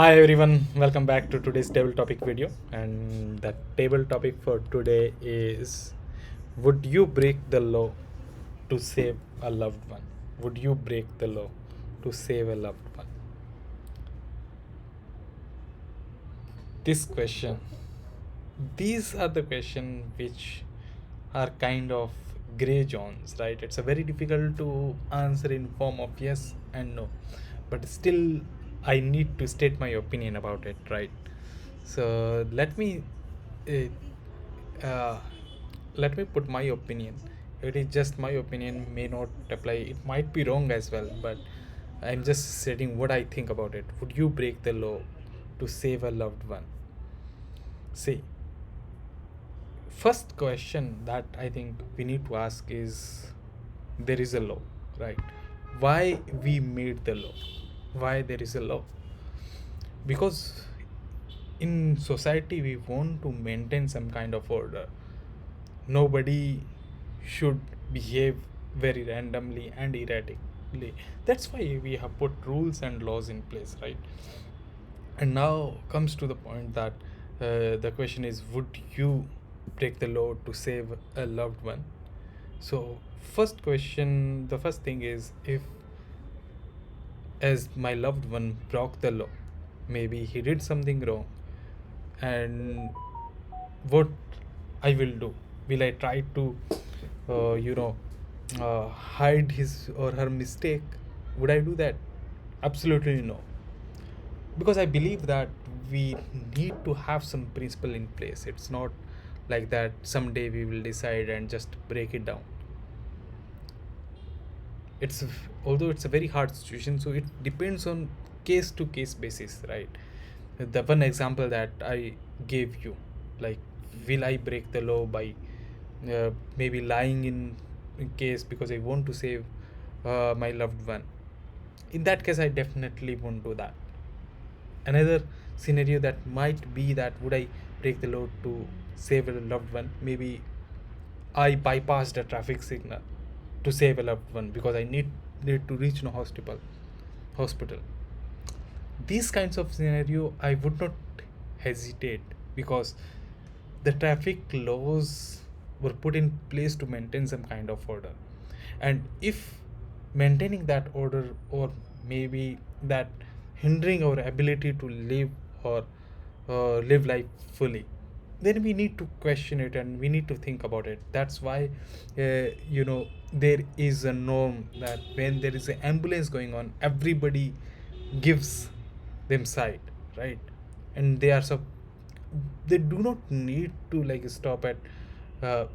Hi everyone, welcome back to today's table topic video. And the table topic for today is, would you break the law to save a loved one? Would you break the law to save a loved one? This question, these are the questions which are kind of gray zones, right? It's a very difficult to answer in form of yes and no, but still I need to state my opinion about it, right? So uh, uh, let me put my opinion. It is just my opinion, may not apply, it might be wrong as well, but I'm just stating what I think about it. Would you break the law to save a loved one? See, first question that I think we need to ask is, there is a law, right? Why we made the law? Why there is a law? Because in society we want to maintain some kind of order. Nobody should behave very randomly and erratically. That's why we have put rules and laws in place, right? And now comes to the point that the question is, would you break the law to save a loved one? So the first thing is, if as my loved one broke the law, maybe he did something wrong, and what I will do, will I try to uh, you know hide his or her mistake? Would I do that? Absolutely no, because I believe that we need to have some principle in place. It's not like that someday we will decide and just break it down. It's Although it's a very hard situation, so it depends on case to case basis, right? The one example that I gave you, like, will I break the law by maybe lying in case because I want to save my loved one? In that case I definitely won't do that. Another scenario that might be that, would I break the law to save a loved one? Maybe I bypassed a traffic signal to save a loved one because I need to reach no hospital. These kinds of scenario I would not hesitate, because the traffic laws were put in place to maintain some kind of order. And if maintaining that order, or maybe that hindering our ability to live or live life fully, then we need to question it and we need to think about it. That's why there is a norm that when there is an ambulance going on, everybody gives them side, right? And they do not need to like stop at uh,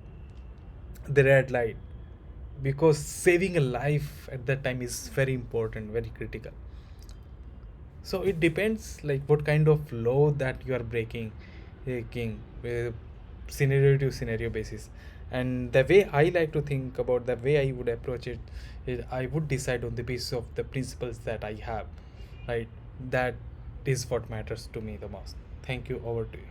the red light, because saving a life at that time is very important, very critical. So it depends like what kind of law that you are breaking scenario to scenario basis. And the way I like to think about, the way I would approach it is, I would decide on the basis of the principles that I have, right? That is what matters to me the most. Thank you. Over to you.